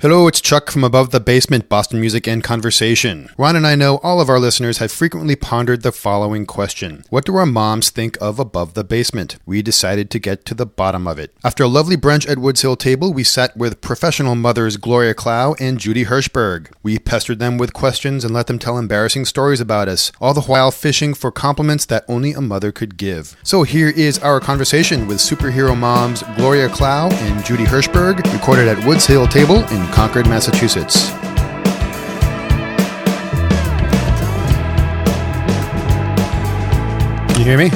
Hello, it's Chuck from Above the Basement, Boston Music and Conversation. Ron and I know all of our listeners have frequently pondered the following question. What do our moms think of Above the Basement? We decided to get to the bottom of it. After a lovely brunch at Woods Hill Table, we sat with professional mothers Gloria Clough and Judy Hirschberg. We pestered them with questions and let them tell embarrassing stories about us, all the while fishing for compliments that only a mother could give. So here is our conversation with superhero moms Gloria Clough and Judy Hirschberg, recorded at Woods Hill Table in Concord, Massachusetts. Can you hear me?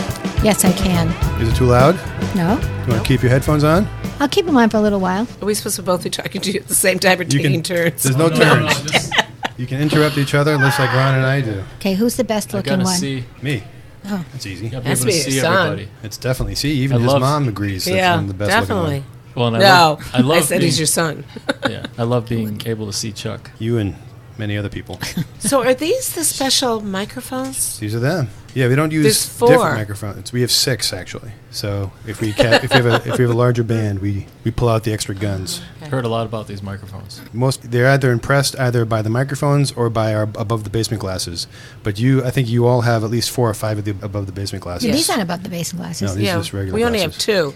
Yes, I can. Is it too loud? No. You want to keep your headphones on? I'll keep them on for a little while. Are we supposed to both be talking to you at the same time or taking turns? There's no turns. You can interrupt each other, just like Ron and I do. Okay, who's the best looking one? See. Me. Oh. That's easy. You Has to be your son. everybody. It's definitely, even his mom agrees that's one of the best definitely. looking one. Well, and I said he's your son. Yeah, I love being able to see Chuck. You and many other people. So are these the special microphones? These are them. Yeah, we don't use There's 4. different microphones. We have 6 actually. So if we have a larger band, we pull out the extra guns. Okay. Heard a lot about these microphones. They're either impressed either by the microphones or by our above the basement glasses. But I think you all have at least 4 or 5 of the above the basement glasses. Yeah, these aren't above the basement glasses. No, these are just regular we only glasses. have 2.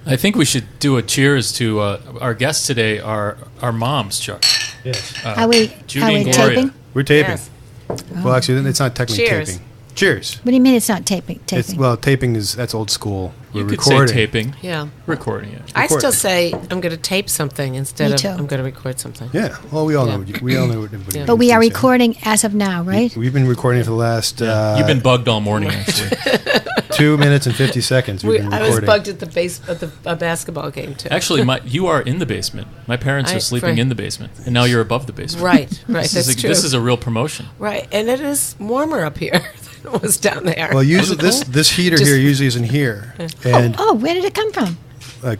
I think we should do a cheers to our guests today, our moms, Chuck. Yes. Are we Judy and Gloria. taping? We're taping. Yes. Well, actually, it's not technically Cheers. taping. Cheers. What do you mean it's not taping? Taping that's old school. You We're could recording. say taping. Yeah. Recording it. I still say I'm going to tape something instead Me of too. I'm going to record something. Yeah. Well, we all know. Yeah. We all know what everybody. Yeah. But we are thinks, recording as of now, right? We've been recording for the last. You've been bugged all morning, actually. 2 minutes and 50 seconds. We've been I recording. was bugged at the basketball game too. Actually, you are in the basement. My parents are sleeping in the basement, and now you're above the basement. Right. That's true. This is a real promotion. Right, and it is warmer up here than it was down there. Well, usually this heater here usually isn't here, and Oh, where did it come from?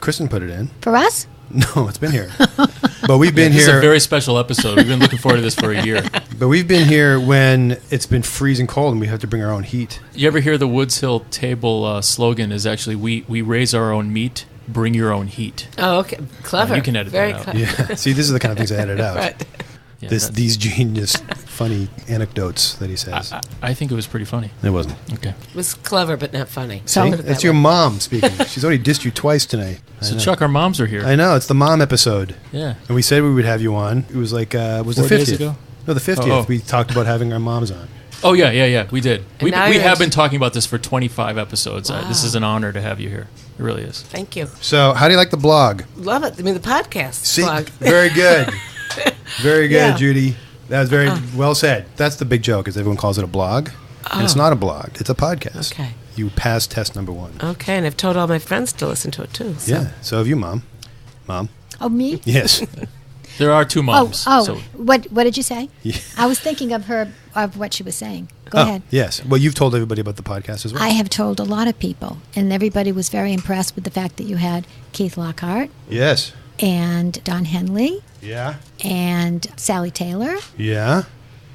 Kristen put it in. For us? No, it's been here, but we've been This is here. a very special episode. We've been looking forward to this for a year. But we've been here when it's been freezing cold and we have to bring our own heat. You ever hear the Woods Hill Table slogan is actually, we raise our own meat, bring your own heat. Oh, okay, clever. You can edit Very that out. clever. Yeah. See, this is the kind of things I edit out. Right. Yeah, These genius, funny anecdotes that he says. I think it was pretty funny. It wasn't. Okay. It was clever, but not funny. So- See? Put it That's that your way. mom speaking. She's already dissed you twice tonight. So, Chuck, our moms are here. I know. It's the mom episode. Yeah. And we said we would have you on. It was like, was 4 the 50th? days ago? No, the 50th. Oh. We talked about having our moms on. Oh, yeah, we did. And We now we you're have in- been talking about this for 25 episodes. This Wow. is an honor to have you here. It really is. Thank you. So, how do you like the blog? Love it. I mean, the podcast See, blog. very good. Very good, Yeah. Judy. That was very well said. That's the big joke, is everyone calls it a blog. And it's not a blog. It's a podcast. Okay. You passed test number 1. Okay, and I've told all my friends to listen to it too. So. Yeah. So have you, Mom. Mom? Oh, me? Yes. There are 2 moms. Oh, So what did you say? Yeah. I was thinking of what she was saying. Go Oh, ahead. yes. Well, you've told everybody about the podcast as well. I have told a lot of people, and everybody was very impressed with the fact that you had Keith Lockhart Yes. and Don Henley Yeah. and Sally Taylor. Yeah.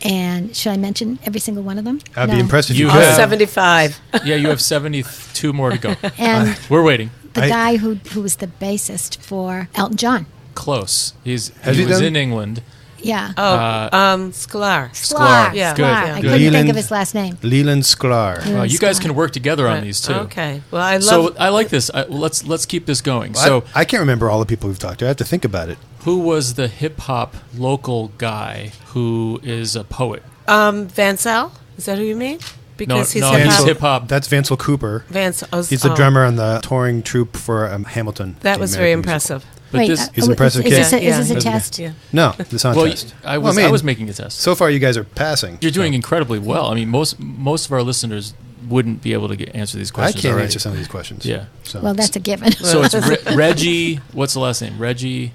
And should I mention every single one of them? I'd No. be impressed if you You could. have- 75. yeah, you have 72 more to go. And We're waiting. the I- guy who was the bassist for Elton John. Close. He Has was he done- in England. Yeah. Sklar. Sklar. Yeah. Good, Sklar. I good. couldn't think Leland- of his last name. Leland Sklar. Yeah. You guys Sklar. can work together on Right. these too. Okay. Well, I love. So I like this. Let's keep this going. So I can't remember all the people we've talked to. I have to think about it. who was the hip hop local guy who is a poet? Vancell. Is that who you mean? Because No, he's he's hip hip hop. That's Vancell Cooper. He's the oh, drummer on the touring troupe for Hamilton. That the was very American impressive. But Wait, this, He's an impressive is kid. This a, Yeah, is this a yeah. test? Yeah. musical. No, it's not a well, test. I Well, was I mean, I was making a test. So far, you guys are passing. You're doing So incredibly well. I mean, most of our listeners wouldn't be able to answer these I questions. can't already. answer some of these questions. Yeah. So. Well, that's a given. So it's Reggie. What's the last name? Reggie.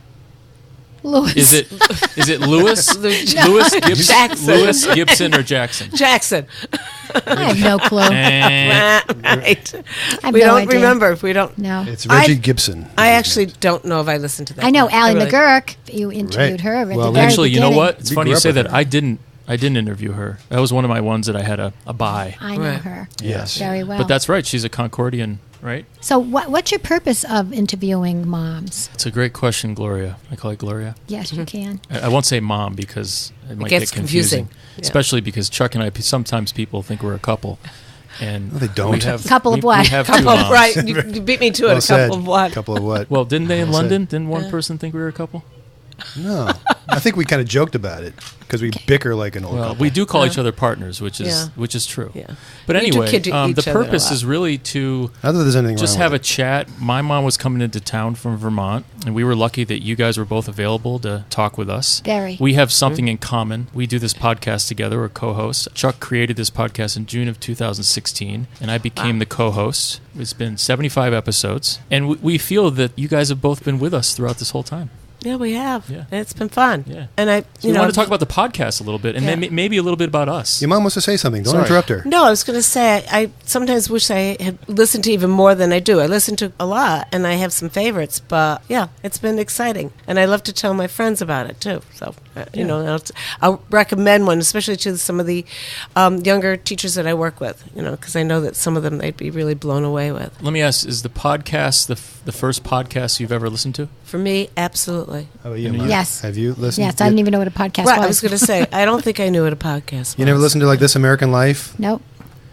Lewis. Is it Lewis? Lewis Gibson. Jackson. Lewis Gibson or Jackson? Jackson. I have no clue. Eh. Right. I have We no don't idea. remember. We don't. No. It's Reggie I- Gibson. I actually don't know if I listened to that. I know one. Allie really- McGurk. You interviewed Right. her at Well, the very Actually, you know beginning. what? It's We funny grew you up say with that. her. I didn't I didn't interview her. That was one of my ones that I had a buy. I know Right. her Yes. very well. But that's right. She's a Concordian, right? So what's your purpose of interviewing moms? It's a great question, Gloria. I call it Gloria. Yes, you can. I won't say mom because it might gets get confusing. Yeah. Especially because Chuck and I, sometimes people think we're a couple. And No, they don't. We have, Couple of we, what? We have two Couple, moms. right? You beat me to it. Well A said. couple of what? Couple of what? Well, didn't they in Well said. London? Didn't one person think we were a couple? No. I think we kind of joked about it because we bicker like an old Well, couple. we do call each other partners, which is Yeah. true. Yeah. But You do anyway, kid each the other a purpose lot. is really to Not that there's anything just wrong have a with it. chat. My mom was coming into town from Vermont, and we were lucky that you guys were both available to talk with us. Very. We have something in common. We do this podcast together. We're co-hosts. Chuck created this podcast in June of 2016, and I became the co-host. It's been 75 episodes, and we feel that you guys have both been with us throughout this whole time. Yeah, we have. Yeah. And it's been fun. Yeah. And I, So you we know, want to talk about the podcast a little bit, and Yeah. maybe a little bit about us. Your mom wants to say something. Don't Sorry. interrupt her. No, I was going to say I sometimes wish I had listened to even more than I do. I listen to a lot, and I have some favorites. But yeah, it's been exciting, and I love to tell my friends about it too. So you know, I'll recommend one, especially to some of the younger teachers that I work with. You know, because I know that some of them they'd be really blown away with. Let me ask: is the podcast the first podcast you've ever listened to? For me, absolutely. How about you, And Mom? Yes. Have you listened? Yes, I didn't even know what a podcast Right, was. I was going to say I don't think I knew what a podcast was. You never listened to like This American Life? Nope.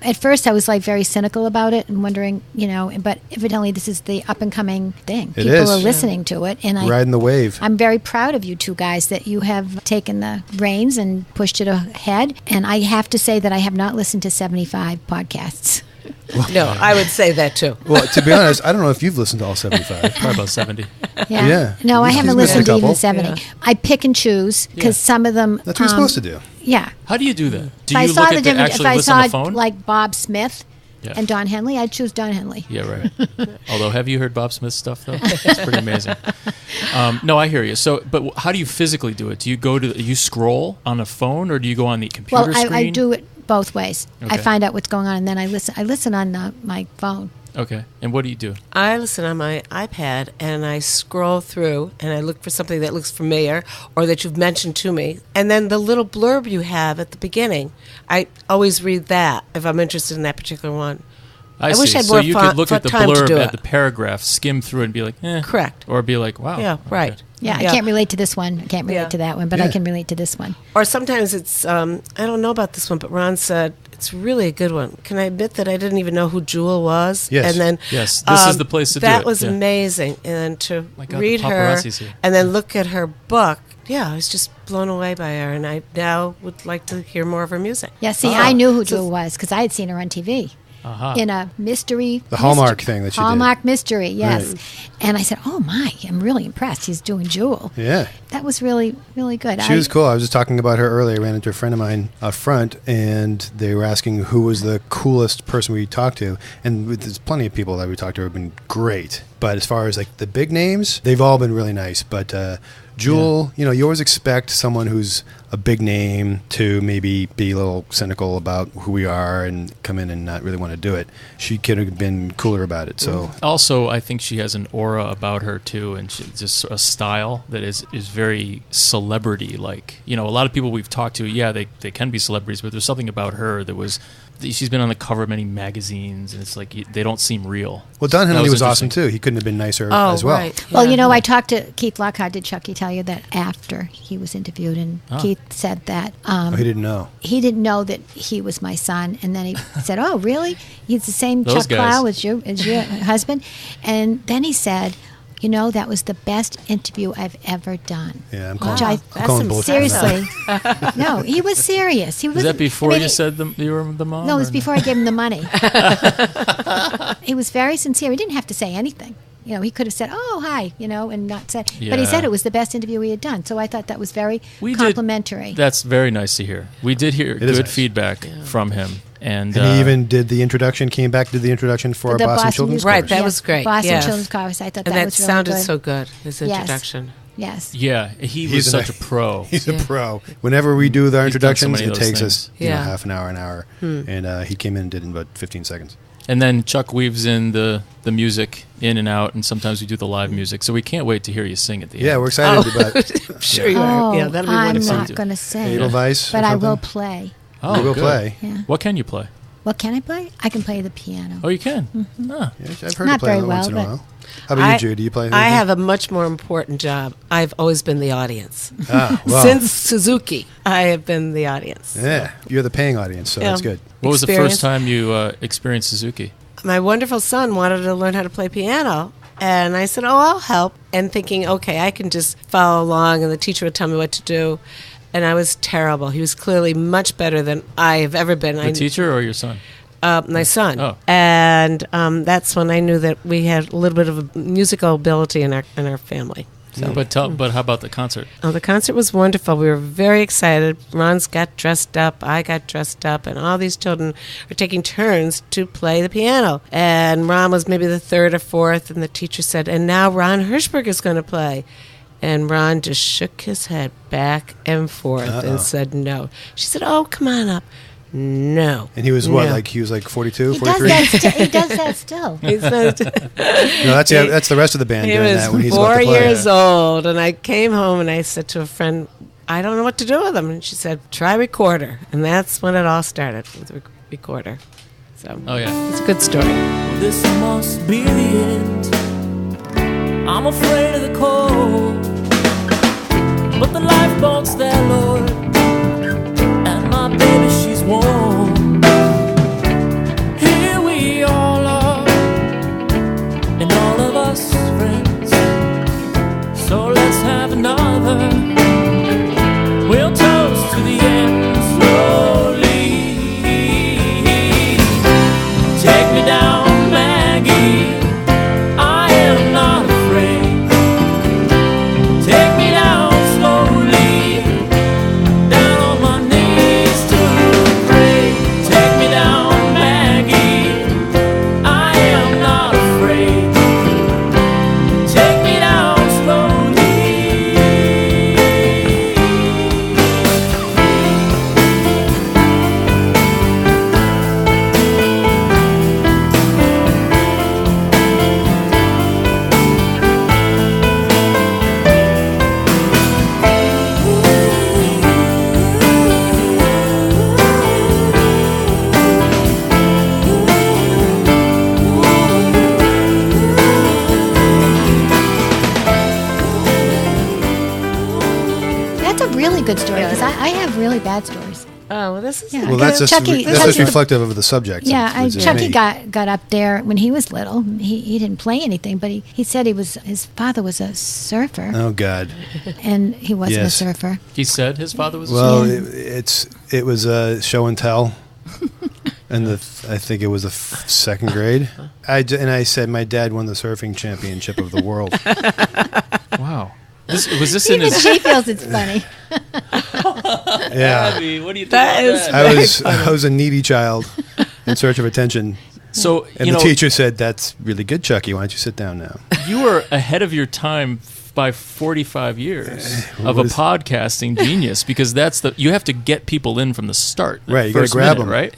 At first, I was like very cynical about it and wondering, you know, but evidently this is the up and coming thing. It People is. are listening to it, and Riding the wave. I'm very proud of you two guys that you have taken the reins and pushed it ahead. And I have to say that I have not listened to 75 podcasts. No, I would say that too. Well, to be honest, I don't know if you've listened to all 75. Probably about 70. Yeah. No, I He's haven't missed a listened to even couple. 70. Yeah. I pick and choose because Yeah. some of them. That's what you're supposed to do. Yeah. How do you do that? Do If I you saw look the at the different, actually if I listen on the saw phone? like Bob Smith Yeah. and Don Henley, I'd choose Don Henley. Yeah, right. Although, have you heard Bob Smith's stuff though? It's pretty amazing. No, I hear you. So, but how do you physically do it? Do you you scroll on a phone, or do you go on the computer Well, screen? I do it both ways. I Okay. find out what's going on, and then I listen. I listen on my phone. Okay. And what do you do? I listen on my iPad and I scroll through and I look for something that looks familiar or that you've mentioned to me. And then the little blurb you have at the beginning, I always read that if I'm interested in that particular one. I see. wish I had so more you fun- could look fun at the time to blurb do at it. the paragraph, skim through it, and be like, eh. Correct. Or be like, wow. Yeah, okay. right. Yeah, I can't relate to this one. I can't relate Yeah. to that one, but I Yeah. can relate to this one. Or sometimes it's, I don't know about this one, but Ron said, it's really a good one. Can I admit that I didn't even know who Jewel was? Yes. And then Yes, this is the place to do that it, was yeah. amazing. And to My God, the read her paparazzi's here. and then look at her book, yeah, I was just blown away by her. And I now would like to hear more of her music. Yeah, see, Ah. I knew who Jewel was because I had seen her on TV. Aha. In a mystery. The Hallmark thing that she did. Hallmark mystery, yes. Right. And I said, oh my, I'm really impressed. He's doing Jewel. Yeah. That was really, really good. She was cool. I was just talking about her earlier. I ran into a friend of mine up front, and they were asking who was the coolest person we talked to. And there's plenty of people that we talked to who have been great. But as far as like the big names, they've all been really nice. But Jewel, you know, you always expect someone who's a big name to maybe be a little cynical about who we are and come in and not really want to do it. She could have been cooler about it. So Also, I think she has an aura about her too, and just a style that is very celebrity-like. You know, a lot of people we've talked to, yeah, they can be celebrities, but there's something about her that was. She's been on the cover of many magazines, and it's like they don't seem real. well, Don That Henley was awesome interesting. too. He couldn't have been nicer Oh, as well. right. Well, Yeah. you know, I talked to Keith Lockhart. Did Chucky tell you that after he was interviewed? And Oh. Keith said that Oh, he didn't know. he didn't know that he was my son. And then he said, oh, really? He's the same Those Chuck guys. Clough as your husband? And then he said, you know, that was the best interview I've ever done. Yeah, I'm Wow. calling, I- I'm calling bullshit on that. Seriously. No, he was serious. He was. Was that before you said you were the mom? No, it or was before I gave him the money. He was very sincere. He didn't have to say anything. You know, he could have said, "Oh, hi," you know, and not said. But he Yeah. said it was the best interview he had done. So I thought that was very We did- complimentary. That's very nice to hear. We did hear is good nice. feedback from him, and And he even did the introduction, came back, did the introduction for The our Boston Boston Children's Music- Right, Chorus. that was great. Boston Yes. Children's Chorus. I thought And that that was really sounded good. so good, his Yes. introduction. Yes. yeah, he was He's such a- a pro. He's a pro. Whenever we do our He's done so introductions, many of it those takes things. us Yeah. half an hour, and he came in and did it in about 15 seconds. And then Chuck weaves in the music in and out, and sometimes we do the live music. So we can't wait to hear you sing at the end. Yeah, we're excited about it. I'm sure you are. Yeah, that'll be I'm wonderful. not going to sing, Edelweiss. but I will play. Oh, You will good. play. Yeah. What can you play? What can I play? I can play the piano. Oh, you can? Ah. Yeah, I've heard Not you play very once well, in a but- while. How about you, Judy? Do you play anything? I have a much more important job. I've always been the audience. Ah, well. Since Suzuki, I have been the audience. Yeah, you're the paying audience, so that's Yeah. good. What was the Experience. first time you experienced Suzuki? My wonderful son wanted to learn how to play piano. And I said, I'll help. And thinking, okay, I can just follow along and the teacher would tell me what to do. And I was terrible. He was clearly much better than I have ever been. The teacher or your son? My son. Oh. And that's when I knew that we had a little bit of a musical ability in our family. So. But how about the concert? Oh, the concert was wonderful. We were very excited. Ron's got dressed up. I got dressed up. And all these children were taking turns to play the piano. And Ron was maybe the third or fourth. And the teacher said, and now Ron Hirschberg is going to play. And Ron just shook his head back and forth and said no. She said, oh, come on up. No. And he was what? No. Like he was like 42, He does 43? he does that still. He said, No, that's the rest of the band he doing was that when he's about 4 to play. years old, and I came home and I said to a friend, I don't know what to do with him. And she said, try recorder. And that's when it all started, with the recorder. So Oh, yeah. it's a good story. This must be the end. I'm afraid of the cold, but the lifeboat's there, Lord, and my baby, she's warm. Here we all are, and all of us friends. So let's have another. We'll toast to the end slowly. Take me down, Maggie. I am not afraid. Take me down slowly, down on my knees to pray. Take me down, Maggie. I am not afraid. Take me down slowly. That's a really good story because I have really bad stories. Oh, well, this is Yeah. Well, that's just Chucky- that's just Chucky- reflective of the subject. Yeah, which is Chucky me. got up there when he was little. He didn't play anything, but he said his father was a surfer, Oh God. and he wasn't a Yes. surfer. He said his father was a Well, surfer? it was a show and tell, and I think it was the second grade. I said my dad won the surfing championship of the world. Wow. Was this in Even his... she feels it's funny. Yeah, Abby, what do you think That about is- that? I was a needy child in search of attention, So, and you the know, teacher said, "That's really good, Chucky. Why don't you sit down now?" you were ahead of your time by 45 years of a was- podcasting genius, because you have to get people in from the start. the Right, you gotta first grab minute, 'em. right?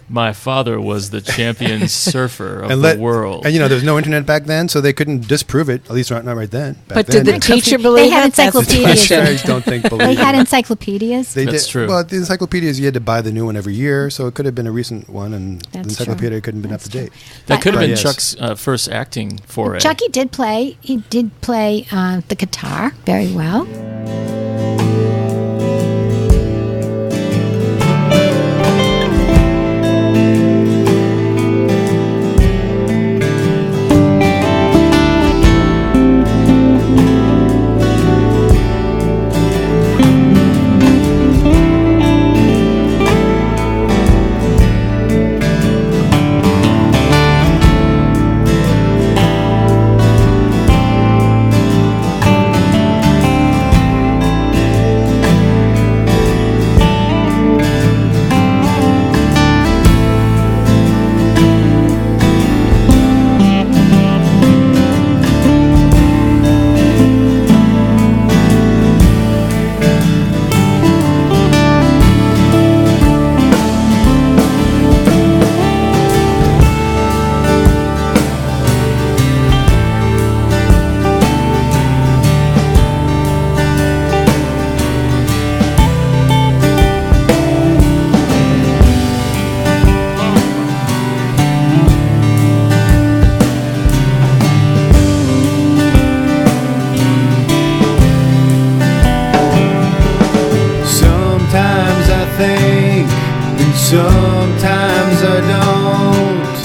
My father was the champion surfer of And the world. And there was no internet back then, so they couldn't disprove it. At least not right then. Back But then, did the teacher believe had it? That's the encyclopedias. question. I don't think believe They it. had encyclopedias. They That's did. true. Well, the encyclopedias, you had to buy the new one every year, so it could have been a recent one, and the That's encyclopedia true. couldn't have been That's up to date. that could have But been yes. Chuck's first acting foray. Chucky did play. He did play the guitar very well. Sometimes I don't,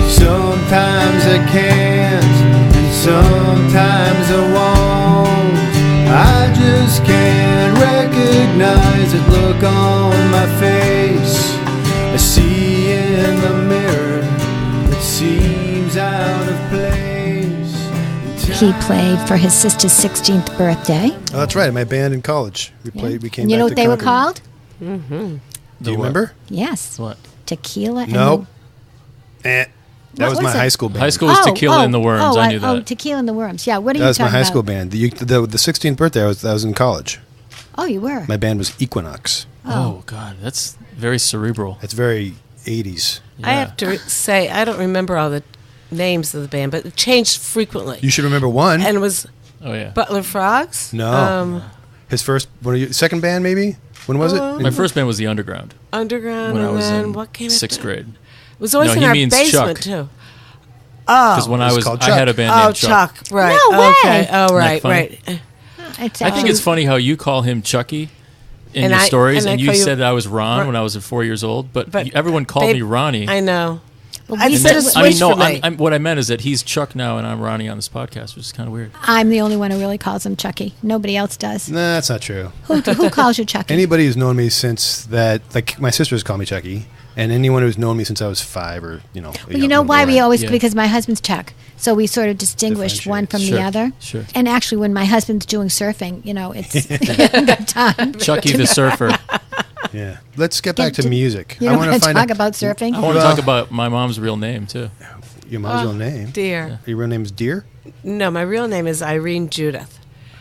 sometimes I can't, and sometimes I won't. I just can't recognize that look on my face. I see in the mirror that seems out of place. He played for his sister's 16th birthday. Oh, that's right. My band in college. We played. We came. And you back know to what they were Concord. called? Do you remember? Yes. What? Tequila. And Nope. That What was my was it? high school band. High school was Tequila and the Worms. I knew that. Oh, Tequila and the Worms. Yeah. What are That you was my talking high about? school band. The 16th birthday. I was in college. Oh, you were. My band was Equinox. Oh, God. That's very cerebral. It's very 80s. I have to say, I don't remember all the names of the band, but it changed frequently. You should remember one. And it was Oh, yeah. Butler Frogs? No. His first, second band maybe? When was it? My first band was The Underground Underground, when I and was then in what came sixth after? grade. It was always No, in he our means basement, Chuck. too. Because when It was called I had a Chuck. band Oh, named Chuck. right. No way. Okay. Oh, Isn't that right, funny? right. It's I think it's funny how you call him Chucky in And your I- stories, and I and you call you said I was Ron Ron- when I was 4 years old, but But everyone called babe, me Ronnie. I know. Well, I we said said- a I mean, switch no, for me. what I meant is that he's Chuck now and I'm Ronnie on this podcast, which is kind of weird. I'm the only one who really calls him Chucky. Nobody else does. Nah, that's not true. Who calls you Chucky? Anybody who's known me since that, like my sisters call me Chucky, and anyone who's known me since I was 5 or, Well, you know why we younger. always, Yeah. because my husband's Chuck. So we sort of distinguish one from Sure, the other. sure. And actually, when my husband's doing surfing, it's I haven't got time. Chucky the Surfer. Yeah. Let's get back to Did- music. You I don't want want to to find talk out about surfing? I want to talk about my mom's real name, too. your mom's real name. Dear. Your real name is Dear? No, my real name is Irene Judith.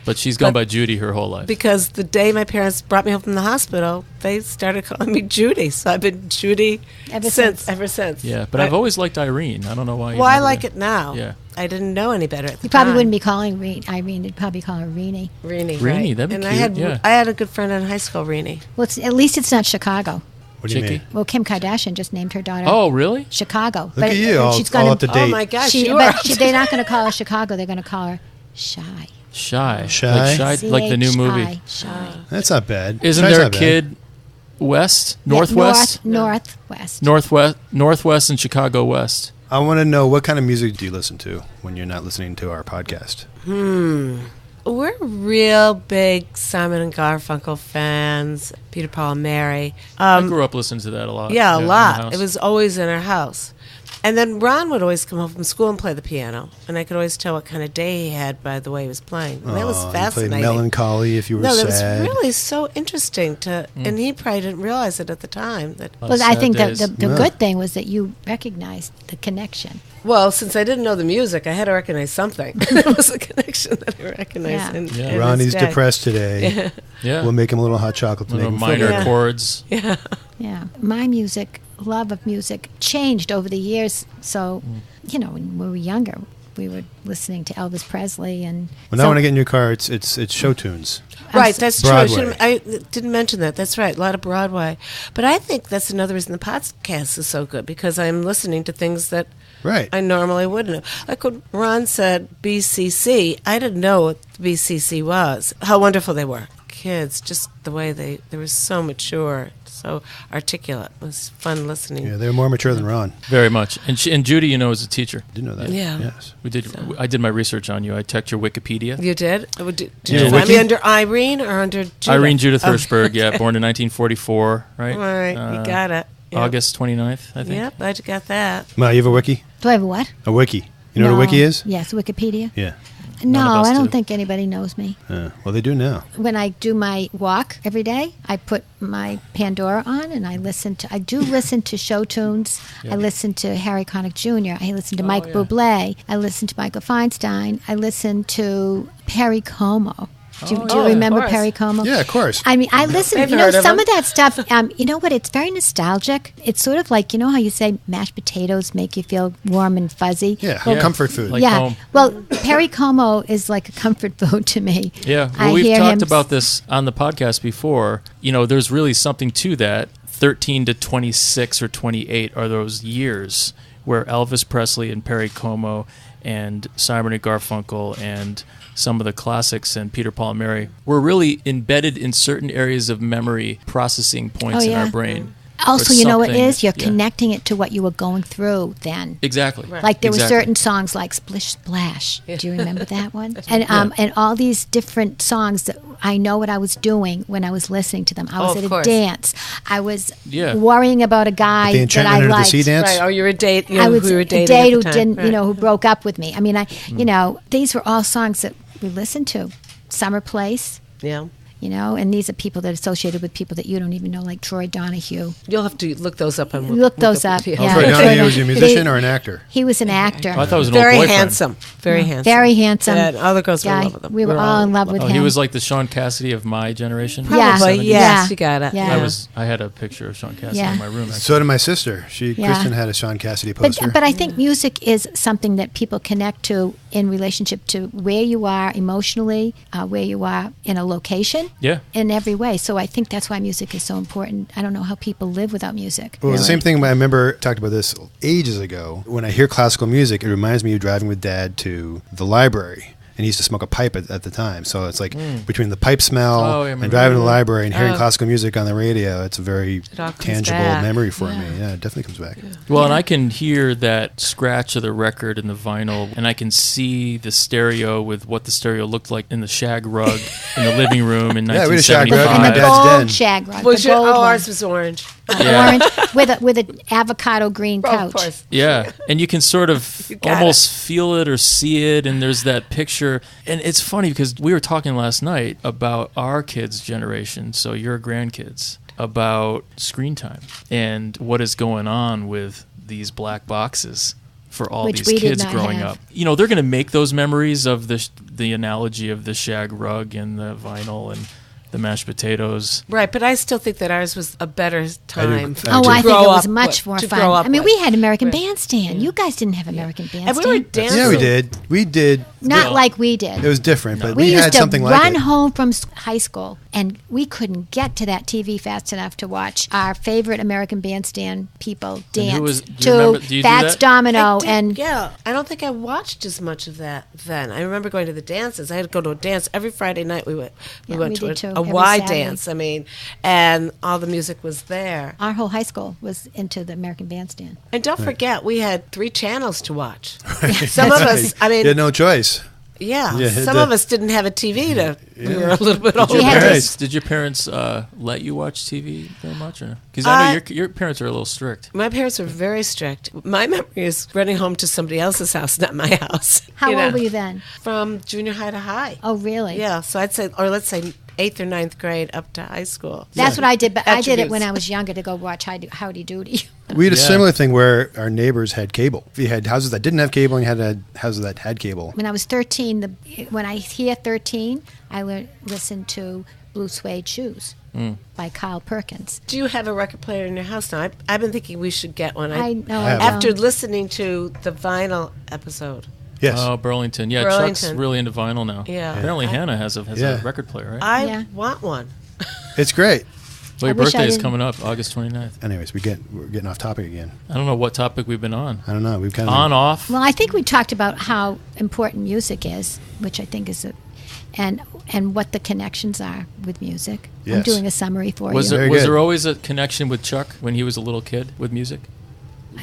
But she's gone by Judy her whole life. Because the day my parents brought me home from the hospital, they started calling me Judy. So I've been Judy Ever Ever since. Yeah, but I've always liked Irene. I don't know why. Well, I like it now. Yeah. I didn't know any better at the You probably time. wouldn't be calling Irene. You'd probably call her Renee. Renee, Renee, right. that'd be and cute, I had a good friend in high school, Renee. Well, at least it's not Chicago. What do you Chicky? mean? Well, Kim Kardashian just named her daughter Oh, really? Chicago. Look at you, all up to date. Oh my gosh, you are. They're not going to call her Chicago. They're going to call her Shy. Shy. Shy? Like the new movie. Shy. That's not bad. Isn't Shy's there a not bad. kid west? Yeah, Northwest? Northwest. Northwest and Chicago West. I want to know, what kind of music do you listen to when you're not listening to our podcast? We're real big Simon and Garfunkel fans. Peter, Paul, and Mary. I grew up listening to that a lot. Yeah, a in the lot. house. It was always in our house. And then Ron would always come home from school and play the piano. And I could always tell what kind of day he had by the way he was playing. And that was You fascinating. played Melancholy if you were No, that sad. was really so interesting to, and he probably didn't realize it at the time. That Oh, Well, I sad think that days. the Yeah. good thing was that you recognized the connection. well, since I didn't know the music, I had to recognize something. It was a connection that I recognized. Yeah. In, Yeah. in Ronnie's his dad. depressed today. Yeah. We'll make him a little hot chocolate to make Little him feel minor better. Yeah. chords. Yeah. My music, love of music, changed over the years. So, when we were younger, we were listening to Elvis Presley and. Well, now so- when I get in your car, it's show tunes. Right, that's true. Broadway. I didn't mention that. That's right, a lot of Broadway. But I think that's another reason the podcast is so good, because I'm listening to things that Right. I normally wouldn't have. Like when Ron said BCC, I didn't know what BCC was. How wonderful they were. Kids, just the way they were so mature, so articulate. It was fun listening. Yeah, they're more mature than Ron. Very much. And Judy, is a teacher. Didn't know that. Yeah. Yes. I did my research on you. I checked your Wikipedia. You did? Did Yeah. you find Wiki? me under Irene or under Judith? Irene Judith Oh. Hirschberg, born in 1944, right? All right, you got it. Yep. August 29th, I think. Yep, I got that. Ma, you have a wiki? Do I have a what? A wiki. You know what a wiki is? Yes, Wikipedia. Yeah. No, of us I don't do. think anybody knows me. Well, they do now. When I do my walk every day, I put my Pandora on and I do listen to show tunes. Yeah. I listen to Harry Connick Jr. I listen to Mike Bublé. I listen to Michael Feinstein. I listen to Perry Como. Do you yeah, remember of course. Perry Como? Yeah, of course. I mean, I listen. I've You know, heard of some him. of that stuff. You know what? It's very nostalgic. It's sort of like, how you say mashed potatoes make you feel warm and fuzzy. Yeah, Yeah. comfort food. Like yeah. home. Well, Perry Como is like a comfort food to me. Yeah, I well, we've hear talked him about this on the podcast before. There's really something to that. 13 to 26 or 28 are those years where Elvis Presley and Perry Como and Simon and Garfunkel and some of the classics and Peter, Paul, and Mary were really embedded in certain areas of memory processing points in our brain. Also, or you know what it something. is? You're Yeah. connecting it to what you were going through then. Exactly. Like there were Exactly. certain songs like Splish Splash. Do you remember that one? And all these different songs that I know what I was doing when I was listening to them. I was of at a course. dance. I was Yeah. worrying about a guy The that I Enchantment Under the liked. Sea dance. Right. Or you're a date. You I know, was we were a dating date at who the time. didn't, Right. who broke up with me. I mean, these were all songs that we listened to. Summer Place, Yeah. and these are people that are associated with people that you don't even know, like Troy Donahue. You'll have to look those up. And Look those up. Yeah. Yeah. Troy Donahue was a They- musician or an actor? He was an actor. Oh, I thought it was an old Very boyfriend. handsome. Very handsome. Very handsome. And other girls were in guy. love with him. We were all in love with Oh, him. he was like the Sean Cassidy of my generation. Yeah. Probably, Yeah. yes, you got it. Yeah. I had a picture of Sean Cassidy Yeah. in my room. Actually. So did my sister. Yeah. Kristen had a Sean Cassidy poster. But I think music is something that people connect to in relationship to where you are emotionally, where you are in a location, Yeah. in every way. So I think that's why music is so important. I don't know how people live without music. Well, the same thing. I remember talked about this ages ago. When I hear classical music, it reminds me of driving with Dad to the library, and he used to smoke a pipe at the time. So it's like between the pipe smell Oh, yeah, I and remember driving to that. the library and hearing classical music on the radio, it's a very all comes tangible back. memory for me. Yeah, it definitely comes back. Well, and I can hear that scratch of the record and the vinyl, and I can see the stereo with what the stereo looked like in the shag rug in the living room in Yeah, we had a shag rug in my 1975. dad's gold den. shag rug. Was the your, gold oh, one. ours was orange. Yeah. Orange with an avocado green Oh, couch. of course. Yeah, and you can sort of got almost feel it or see it, and there's that picture. And it's funny because we were talking last night about our kids' generation, so your grandkids, about screen time and what is going on with these black boxes for all Which these we did kids not growing have. up. They're going to make those memories of the analogy of the shag rug and the vinyl and the mashed potatoes. Right, but I still think that ours was a better time. I Oh, do. I think grow it was up much with- more to fun. grow up I mean, with. we had American Bandstand. You guys didn't have American Bandstand. And we were dancing. Yeah, we did. We did. Not No. like we did. It was different, but we we used had to something run like it. home from high school, and we couldn't get to that TV fast enough to watch our favorite American Bandstand people And who dance was- do you to remember- do you do Fats that? Domino. I did, And yeah, I don't think I watched as much of that then. I remember going to the dances. I had to go to a dance every Friday night. We went Yeah, to we did too, a every Y Saturday. dance. I mean, and all the music was there. our whole high school was into the American Bandstand. And don't forget, we had 3 channels to watch. Some of us, I mean, You had no choice. yeah, Yeah, some the- of us didn't have a TV to. We were a little bit We older. had to- Did your parents let you watch TV very much? Because I know your parents are a little strict. My parents were very strict. My memory is running home to somebody else's house, not my house. How know. old were you then? From junior high to high. Oh, really? Yeah, so I'd say, or let's say 8th or 9th grade up to high school. That's what I did, but I did it when Attributes. I was younger to go watch Howdy Doody. We had a Yeah. similar thing where our neighbors had cable. You had houses that didn't have cable, and you had houses that had cable. When I was 13, when I hear 13, I listened to Blue Suede Shoes by Carl Perkins. Do you have a record player in your house now? I've been thinking we should get one. I know. I have. After listening to the vinyl episode. Yes. Oh, Burlington. Yeah, Chuck's Burlington. really into vinyl now. Yeah. Apparently I- Hannah has a Yeah. record player, right? I Yeah. want one. It's great. Well, your I wish I birthday is didn't- coming up, August 29th. Anyways, we're getting off topic again. I don't know what topic we've been on. I don't know. We've kind of On, off. Well, I think we talked about how important music is, which I think is and what the connections are with music. I'm Yes. doing a summary for Was you. Very there good. always a connection with Chuck when he was a little kid with music?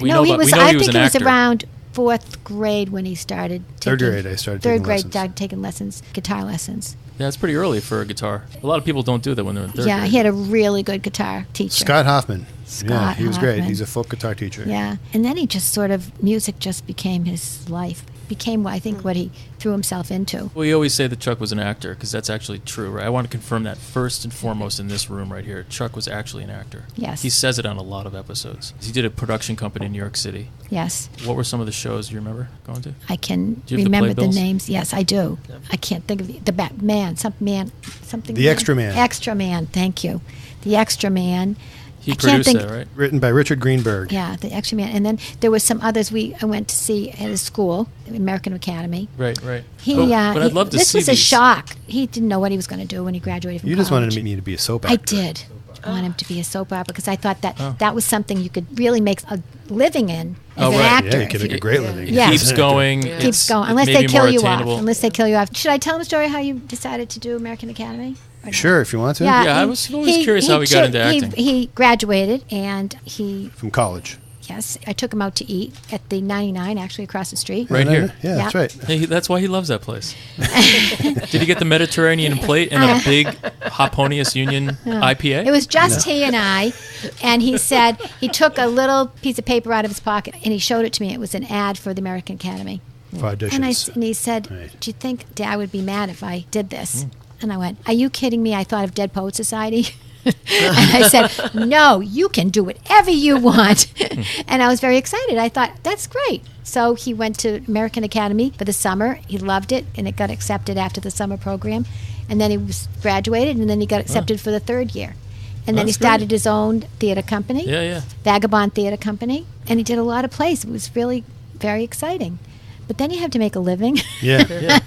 We no, know he about- was. we know I he was think an he was actor. around 4th grade when he started. Third taking- grade, I started Third taking grade, lessons. started taking lessons, guitar lessons. Yeah, it's pretty early for a guitar. A lot of people don't do that when they're in third Yeah, grade. he had a really good guitar teacher. Scott Hoffman. Yeah, Scott he was great. Hoffman. He's a folk guitar teacher. Yeah, and then he just sort of music just became his life. Became, I think, what he threw himself into. We always say that Chuck was an actor because that's actually true, right? I want to confirm that first and foremost in this room right here. Chuck was actually an actor. Yes. He says it on a lot of episodes. He did a production company in New York City. Yes, What were some of the shows you remember going to? I can Do you have the remember the playbills? names. Yes, I do. I can't think of the Batman. Something. The Extra Man. Extra Man. Thank you. The Extra Man. He I can't produced think. that, right? Written by Richard Greenberg. Yeah, the Extra Man. And then there was some others I went to see at his school, the American Academy. Right, right. He, but I'd love to this see was a these. shock. He didn't know what he was going to do when he graduated from You just college. wanted me to be a soap I actor. did. I want him to be a soap opera because I thought that Oh. that was something you could really make a living in as Oh, an right. actor. Yeah, you could if make a great living. Yeah. It keeps going. Yeah. keeps It's going unless maybe they kill more you attainable. off. Unless they kill you off. Should I tell the story how you decided to do American Academy? Sure, if you want to. Yeah, I was always curious how he got into acting. He graduated, and From college. Yes, I took him out to eat at the 99, actually across the street. Right here. Yeah, that's Yeah. right. Hey, that's why he loves that place. Did he get the Mediterranean plate and a big Hoponius Union IPA? It was just he and I, and he said he took a little piece of paper out of his pocket and he showed it to me. It was an ad for the American Academy. For auditions. And he said, Right. "Do you think Dad would be mad if I did this?" And I went, "Are you kidding me? I thought of Dead Poet Society." And I said, "No, you can do whatever you want." And I was very excited. I thought, that's great. So he went to American Academy for the summer. He loved it, and it got accepted after the summer program. And then he was graduated, and then he got accepted for the third year. And then he That's great. started his own theater company, Yeah. Vagabond Theater Company, and he did a lot of plays. It was really very exciting. But then you have to make a living. Yeah.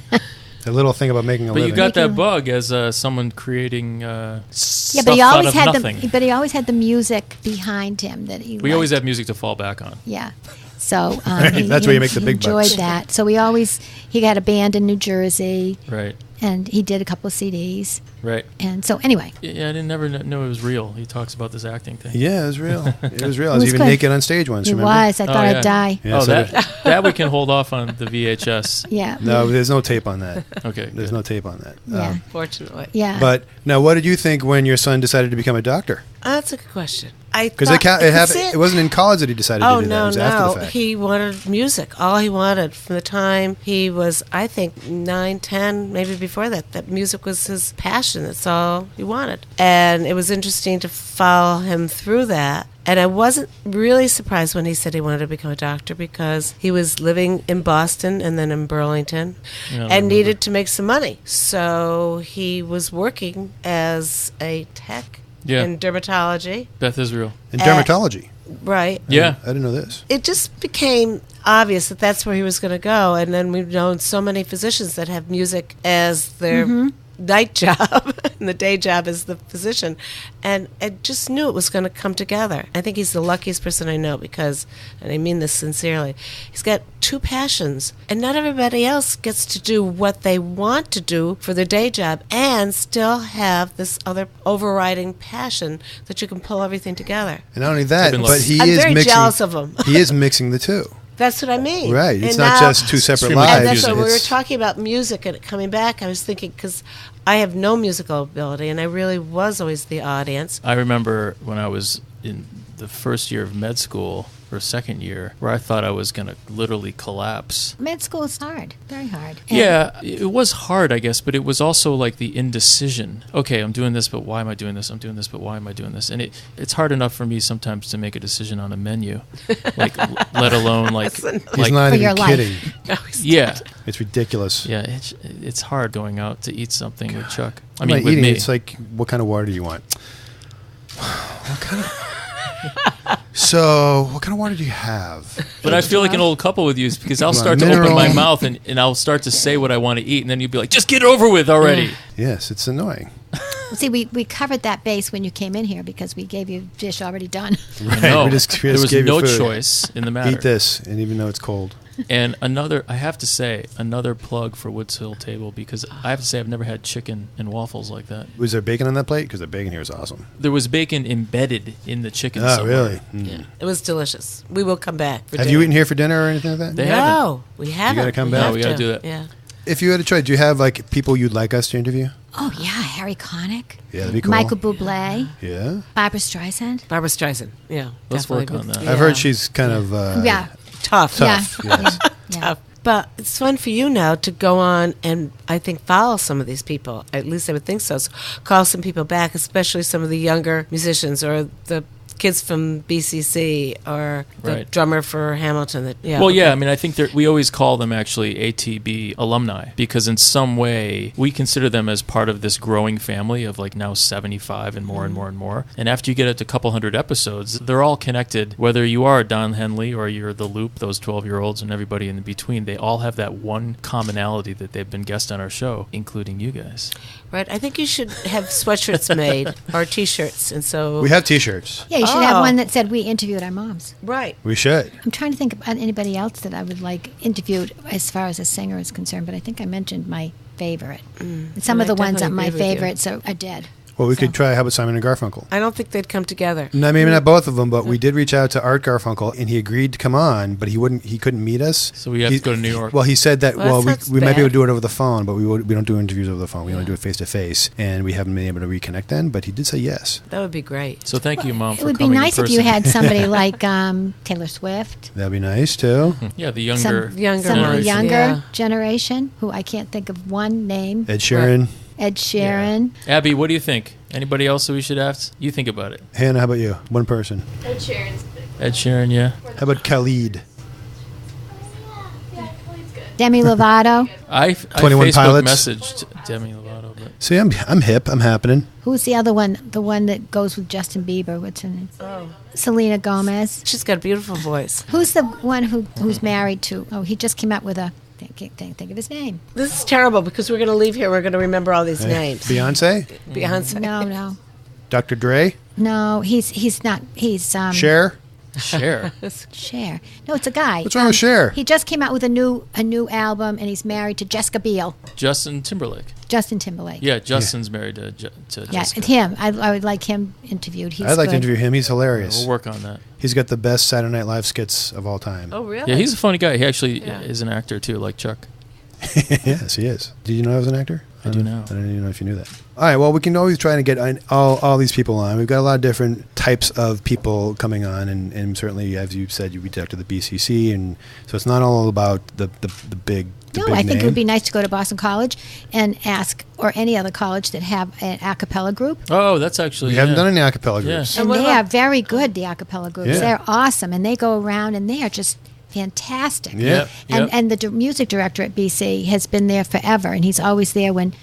The little thing about making a But living. you got that bug as someone creating Yeah, stuff but he out always of had nothing. but he always had the music behind him that he. We always liked. have music to fall back on. Yeah. So That's where you make the big enjoyed bucks. that. So he had a band in New Jersey, Right, and he did a couple of CDs. right. And so anyway, Yeah, I didn't never know it was real. He talks about this acting thing. Yeah, it was real. It was real. I It was was even good. naked on stage once, he remember? was. I thought yeah. I'd die. Yeah, Oh, so that we can hold off on the VHS. Yeah. No, there's no tape on that. Okay, There's good. no tape on that. Yeah. Fortunately. Yeah. But now, what did you think when your son decided to become a doctor? That's a good question. I Because thought- it wasn't in college that he decided Oh, to do that. It no, was after no. the fact. He wanted music. All he wanted from the time he was, I think, 9, 10, maybe before that. That music was his passion. That's all he wanted. And it was interesting to follow him through that. And I wasn't really surprised when he said he wanted to become a doctor because he was living in Boston and then in Burlington Yeah, I and remember. needed to make some money. So he was working as a tech Yeah. in dermatology. Beth Israel. In dermatology. Right. Yeah. I didn't know this. It just became obvious that that's where he was going to go. And then we've known so many physicians that have music as their night job and the day job as the physician. And I just knew it was going to come together. I think he's the luckiest person I know because, and I mean this sincerely, he's got two passions. And not everybody else gets to do what they want to do for their day job and still have this other overriding passion that you can pull everything together. And not only that, been but lucky. he I'm is very mixing. jealous of him. He is mixing the two. That's what I mean. Right. It's And not now- just two separate Extremely lives. And that's confusing. when we were It's- talking about music and it coming back. I was thinking because I have no musical ability, and I really was always the audience. I remember when I was in the first year of med school or second year, where I thought I was going to literally collapse. Med school is hard, very hard. And Yeah, it was hard, I guess, but it was also like the indecision. Okay, I'm doing this, but why am I doing this? I'm doing this, but why am I doing this? And it's hard enough for me sometimes to make a decision on a menu, like let alone like, That's another- He's like not For even your life. kidding. No, he's yeah, It's ridiculous. yeah. It's hard going out to eat something with Chuck. I I'm mean, not with eating. me. It's like, what kind of water do you want? What kind of... So, what kind of water do you have? But I feel like an old couple with you because I'll Come on, start to open mineral. my mouth and I'll start to say what I want to eat, and then you'll be like, just get it over with already. Yes, it's annoying. See, we covered that base when you came in here because we gave you dish already done. Right. No, we just there was gave you no food. choice in the matter. Eat this, and even though it's cold. And I have to say, another plug for Woods Hill Table because I have to say I've never had chicken and waffles like that. Was there bacon on that plate? Because the bacon here is awesome. There was bacon embedded in the chicken. Oh, somewhere. really? Mm. Yeah, it was delicious. We will come back. For Have dinner. you eaten here for dinner or anything like that? They haven't. No, we haven't. gotta come back. have No, we gotta to. do that. Yeah. If you had a choice, do you have like people you'd like us to interview? Oh yeah, Harry Connick, Yeah, that'd be cool. Michael Bublé, Yeah. Barbara Streisand. Barbara Streisand. Yeah. Let's definitely work on would- that. yeah. I've heard she's kind of Yeah, tough. tough. Yeah. Yes. yeah. Tough. But it's fun for you now to go on and I think follow some of these people. At least I would think so. So call some people back, especially some of the younger musicians or the kids from BCC or the Right. drummer for Hamilton. Well, yeah, I mean, I think we always call them actually ATB alumni because in some way we consider them as part of this growing family of like now 75 and more and more and more. And after you get up to a couple hundred episodes, they're all connected. Whether you are Don Henley or you're the Loop, those 12-year-olds and everybody in between, they all have that one commonality that they've been guests on our show, including you guys. Right. I think you should have sweatshirts made or T-shirts. And so. We have T-shirts. Yeah, you should have Oh. one that said we interviewed our moms. Right. We should. I'm trying to think about anybody else that I would like interviewed as far as a singer is concerned, but I think I mentioned my favorite. And some of I the ones that definitely my agree with you. favorites are dead. Well, we could try, how about Simon and Garfunkel? I don't think they'd come together. No, maybe not both of them, but we did reach out to Art Garfunkel, and he agreed to come on, but he couldn't meet us. So we have to go to New York. Well, he said that, Well, we that's might be able to bad. do it over the phone, but we don't do interviews over the phone. We only do it face-to-face, and we haven't been able to reconnect then, but he did say yes. That would be great. So thank you, Mom, It for would be coming in nice if you person. had somebody like Taylor Swift, That'd be nice, too. Yeah, the some younger. Younger some of the ones, younger yeah. generation, who I can't think of one name. Ed Sheeran. Ed Sheeran. Abby, what do you think? Anybody else that we should ask? You think about it. Hannah, how about you? One person. Ed Sheeran's big. Ed Sheeran, yeah. How about Khalid? Yeah, Khalid's good. Demi Lovato. I 21 Facebook Pilots. messaged Demi Lovato, but See, I'm hip. I'm happening. Who's the other one? The one that goes with Justin Bieber. What's her name? Oh. Selena Gomez. She's got a beautiful voice. Who's the one who's married to? Oh, he just came out with a. Can't think of his name. This is terrible because we're going to leave here. We're going to remember all these names. Beyonce? Beyonce. No. Dr. Dre? No, he's not. He's Cher? Cher. Cher. No, it's a guy. What's wrong with Cher? He just came out with a new album, and he's married to Jessica Biel, Justin Timberlake. Justin Timberlake. Yeah, Justin's married to Yeah, Jessica. and him. I would like him interviewed. He's I'd like to good. interview him. He's hilarious. We'll work on that. He's got the best Saturday Night Live skits of all time. Oh, really? Yeah, he's a funny guy. He actually Yeah. is an actor, too, like Chuck. Yes, he is. Did you know I was an actor? I do now. I didn't even know if you knew that. All right, well, we can always try to get all these people on. We've got a lot of different types of people coming on, and certainly, as you said, you reach out to the BCC, and so it's not all about the big. The No, big I think it name. would be nice to go to Boston College and ask, or any other college that have an a cappella group. Oh, that's actually. We haven't yeah. done any a cappella Yeah. groups. And what they about- are very good, the a cappella groups. Yeah. They're awesome, and they go around, and they are just fantastic. Yeah. Yep. And the music director at BC has been there forever, and he's always there when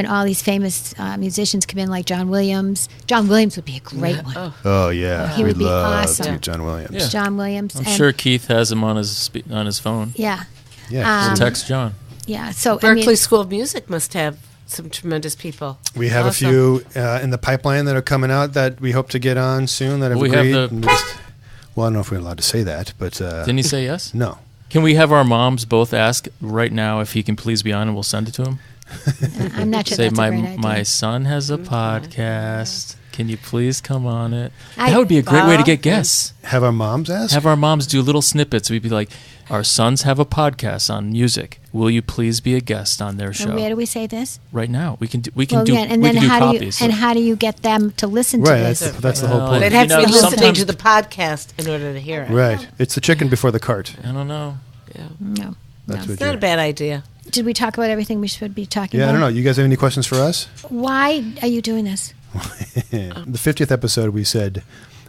all these famous musicians come in, like John Williams. John Williams would be a great one. Oh yeah, He we'd would be love awesome. to do John Williams. Yeah. John Williams. I'm and- sure Keith has him on his phone. Yeah, Yeah, We'll text John. yeah. So Berkeley I mean, School of Music must have some tremendous people. we have Awesome. a few in the pipeline that are coming out that we hope to get on soon. That have We have agreed. the- And just- well, I don't know if we're allowed to say that, but Didn't he say yes? no. Can we have our moms both ask right now if he can please be on, and we'll send it to him? I'm not sure Say that's my a great idea. my son has a podcast. Can you please come on it? I- That would be a great way to get guests. Have our moms ask? Have our moms do little snippets. We'd be like, our sons have a podcast on music. Will you please be a guest on their show? And where do we say this? Right now, we can do Well, yeah, and we then can do how copies. do you how do you get them to listen to Right, this? that's the whole Well, point. They'd have You to be know, listening sometimes- to the podcast in order to hear it. Right, it's the chicken before the cart. I don't know. Yeah. No, That's no. what Not a you're. bad idea. Did we talk about everything we should be talking Yeah, about? I don't know. You guys have any questions for us? Why are you doing this? The 50th episode, we said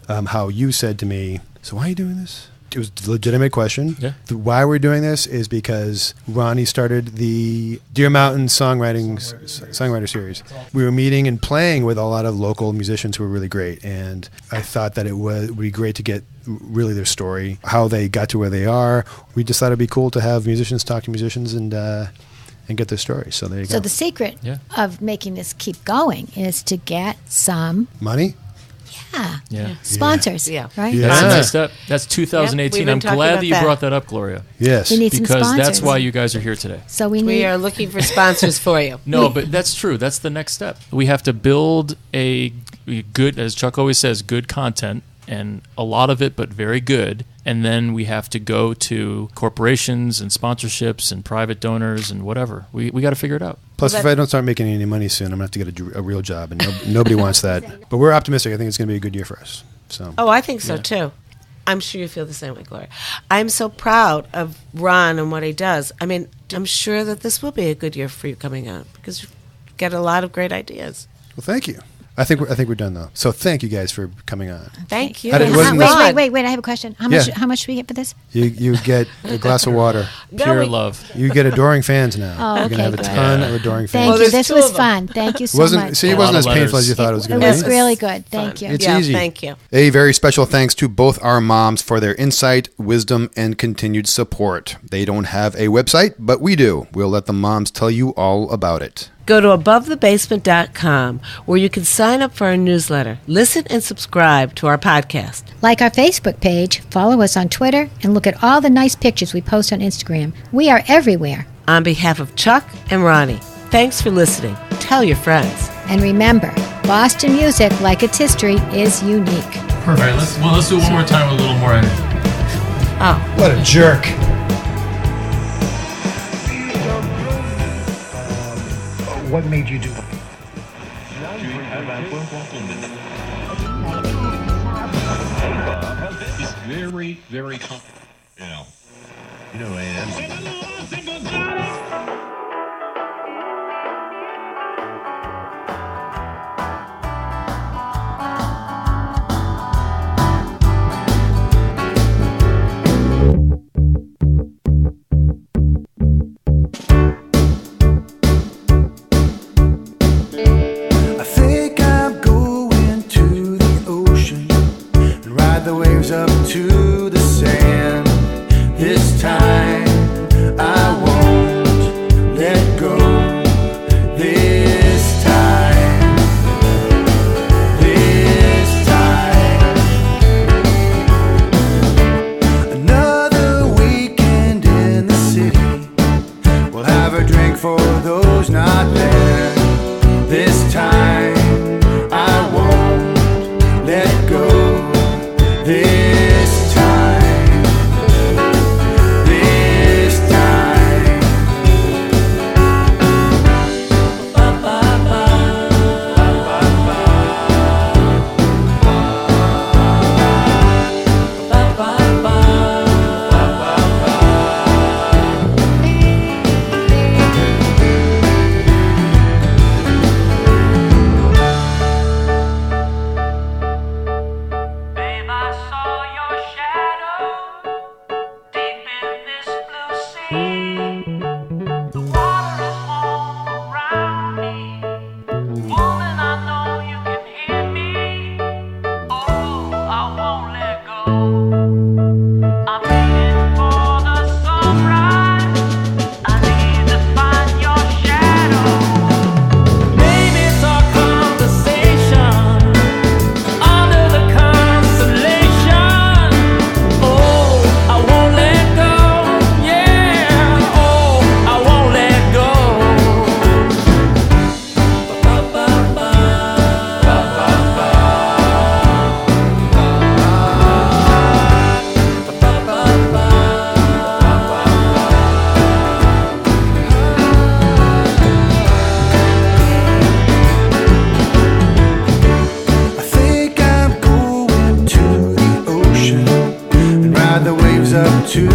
how you said to me, "So why are you doing this?" It was a legitimate question. Yeah. Why we're doing this is because Ronnie started the Deer Mountain songwriter series. We were meeting and playing with a lot of local musicians who were really great, and I thought that it would be great to get really their story, how they got to where they are. We just thought it'd be cool to have musicians talk to musicians and get their story. So there you So go. the secret Yeah. of making this keep going is to get some Money? Yeah. sponsors. Yeah. Right? Yeah. That's a Yeah. nice step. That's 2018. Yep, we've I'm been talking glad about that you that. brought that up, Gloria. Yes. We need some Because sponsors. that's why you guys are here today. So we need. We are looking for sponsors for you. No, but that's true. That's the next step. We have to build a good, as Chuck always says, good content, and a lot of it, but very good. And then we have to go to corporations and sponsorships and private donors and whatever. We got to figure it out. Plus, Well, if I don't start making any money soon, I'm going to have to get a real job, and nobody wants that. But we're optimistic. I think it's going to be a good year for us. So. Oh, I think so too. I'm sure you feel the same way, Gloria. I'm so proud of Ron and what he does. I mean, I'm sure that this will be a good year for you coming out because you get a lot of great ideas. Well, thank you. I think we're done though. So thank you guys for coming on. Thank you. I didn't- wasn't wait, wait! I have a question. How much? Yeah. How much do we get for this? You get a glass of water. Pure love. You get adoring fans now. Oh, You're okay, gonna have a good. ton of adoring Thank fans. Well, you. there's This two was of 'em. fun. Thank you so wasn't much. see it A wasn't lot as of painful letters. as you thought it was It going to was be. really good. Thank you. It's yeah, easy. Thank you. A very special thanks to both our moms for their insight, wisdom, and continued support. They don't have a website, but we do. We'll let the moms tell you all about it. Go to abovethebasement.com where you can sign up for our newsletter, listen and subscribe to our podcast. Like our Facebook page, follow us on Twitter, and look at all the nice pictures we post on Instagram. We are everywhere. On behalf of Chuck and Ronnie, Thanks for listening. Tell your friends. And remember, Boston music, like its history, is unique. Perfect. All right, let's do it one more time with a little more energy. Oh. What a jerk. What made you do it? It's very, very you know, I think I'm going to the ocean and ride the waves up to the sand. This time I won't let go. This time, another weekend in the city. We'll have a drink for those not there. This time I won't let go. This time, this time. Babe, I saw your shadow deep in this blue sea. The water is warm around me. Woman, I know you can hear me. Oh, I won't let go. I'm waiting for the sunrise. I need to find your shadow. Maybe it's our conversation under the constellation. Oh, I won't let go. Yeah. Oh, I won't let go. I think I'm going to the ocean and ride the waves up to